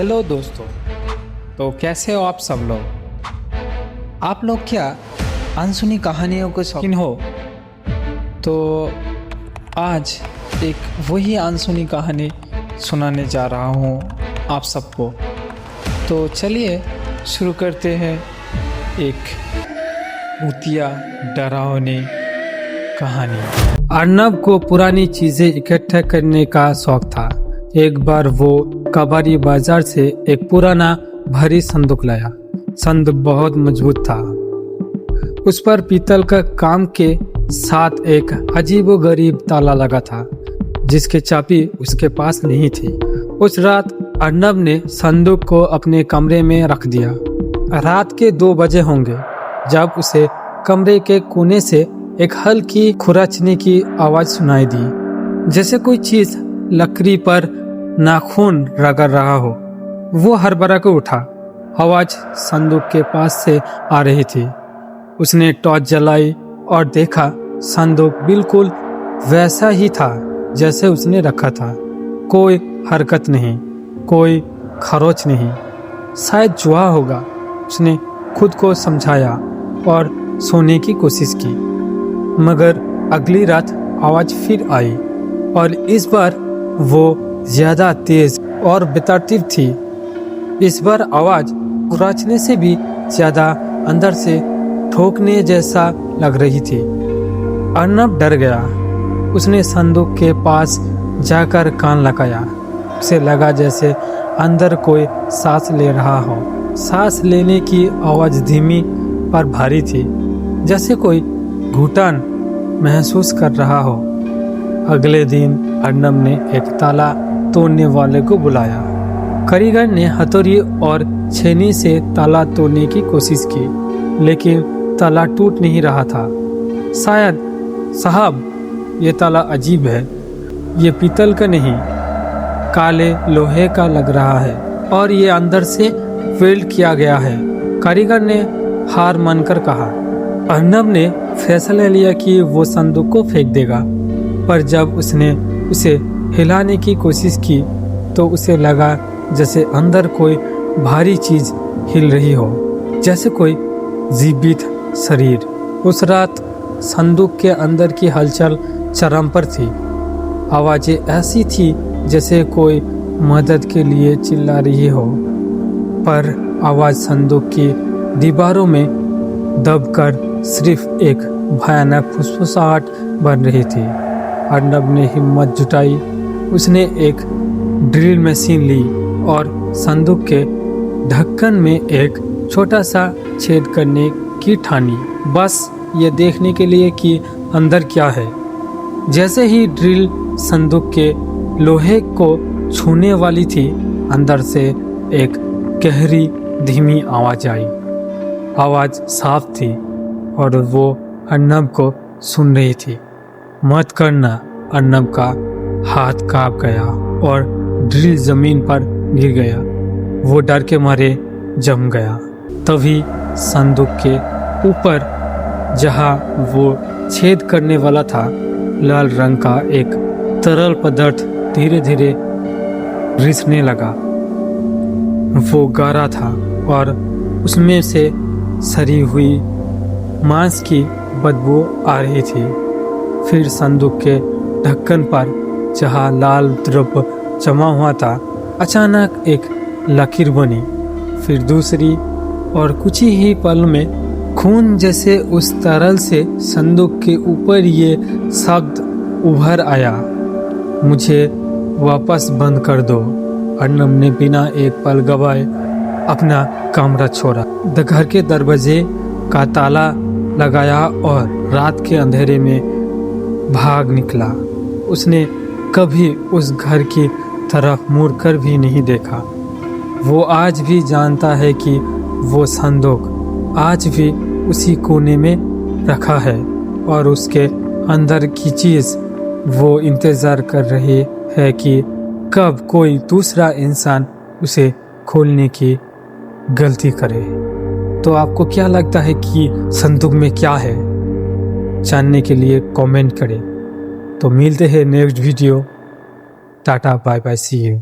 Hello दोस्तों, तो कैसे हो आप सब लोग। आप लोग क्या अनसुनी कहानियों के शौकीन हो? तो आज एक वही अनसुनी कहानी सुनाने जा रहा हूँ आप सबको। तो चलिए शुरू करते हैं एक भूतिया डरावनी कहानी। अर्नब को पुरानी चीज़ें इकट्ठा करने का शौक था। एक बार वो कबाड़ी बाजार से एक पुराना भारी संदूक लाया। संदूक बहुत मजबूत था। उस पर पीतल का काम के साथ एक अजीबोगरीब ताला लगा था, जिसकी चाबी उसके पास नहीं थी। उस रात अर्नब ने संदूक को अपने कमरे में रख दिया। रात के 2 बजे होंगे जब उसे कमरे के कोने से एक हल्की खुरचने की आवाज सुनाई दी, जैसे कोई चीज लकड़ी पर नाखून रगड़ रहा हो। वो हड़बड़ा कर उठा। आवाज संदूक के पास से आ रही थी। उसने टॉर्च जलाई और देखा संदूक बिल्कुल वैसा ही था जैसे उसने रखा था। कोई हरकत नहीं, कोई खरोच नहीं। शायद जुआ होगा, उसने खुद को समझाया और सोने की कोशिश की। मगर अगली रात आवाज फिर आई और इस बार वो ज्यादा तेज और बेतरतीब थी। इस बार आवाज खुराचने से भी ज्यादा अंदर से ठोकने जैसा लग रही थी। अर्नब डर गया। उसने संदूक के पास जाकर कान लगाया। उसे लगा जैसे अंदर कोई सांस ले रहा हो। सांस लेने की आवाज धीमी पर भारी थी, जैसे कोई घुटन महसूस कर रहा हो। अगले दिन अर्नब ने एक ताला तोड़ने वाले को बुलाया। कारीगर ने हथौड़ी और छेनी से ताला तोड़ने की कोशिश की, लेकिन ताला टूट नहीं रहा था। शायद साहब, ये ताला अजीब है। ये पीतल का नहीं, काले लोहे का लग रहा है और ये अंदर से वेल्ड किया गया है, कारीगर ने हार मानकर कहा। अर्नब ने फैसला लिया कि वो संदूक को फेंक देगा, पर जब उसने उसे हिलाने की कोशिश की तो उसे लगा जैसे अंदर कोई भारी चीज हिल रही हो, जैसे कोई जीवित शरीर। उस रात संदूक के अंदर की हलचल चरम पर थी। आवाजें ऐसी थी जैसे कोई मदद के लिए चिल्ला रही हो, पर आवाज संदूक की दीवारों में दबकर सिर्फ एक भयानक फुसफुसाहट बन रही थी। अर्नब ने हिम्मत जुटाई। उसने एक ड्रिल मशीन ली और संदूक के ढक्कन में एक छोटा सा छेद करने की ठानी, बस ये देखने के लिए कि अंदर क्या है। जैसे ही ड्रिल संदूक के लोहे को छूने वाली थी, अंदर से एक गहरी धीमी आवाज आई। आवाज साफ थी और वो अर्नब को सुन रही थी। मत करना। अर्नब का हाथ कांप गया और ड्रिल जमीन पर गिर गया। वो डर के मारे जम गया। तभी संदूक के ऊपर, जहां वो छेद करने वाला था, लाल रंग का एक तरल पदार्थ धीरे धीरे रिसने लगा। वो गाढ़ा था और उसमें से सड़ी हुई मांस की बदबू आ रही थी। फिर संदूक के ढक्कन पर, जहां लाल द्रव जमा हुआ था, अचानक एक लकीर बनी, फिर दूसरी, और कुछ ही पल में खून जैसे उस तरल से संदूक के ऊपर ये शब्द उभर आया, मुझे वापस बंद कर दो। अर्नब ने बिना एक पल गवाए अपना कमरा छोड़ा, घर के दरवाजे का ताला लगाया और रात के अंधेरे में भाग निकला। उसने कभी उस घर की तरफ मुड़कर भी नहीं देखा। वो आज भी जानता है कि वो संदूक आज भी उसी कोने में रखा है और उसके अंदर की चीज वो इंतजार कर रही है कि कब कोई दूसरा इंसान उसे खोलने की गलती करे। तो आपको क्या लगता है कि संदूक में क्या है? जानने के लिए कमेंट करें। तो मिलते हैं next video. Tata, bye bye, see you.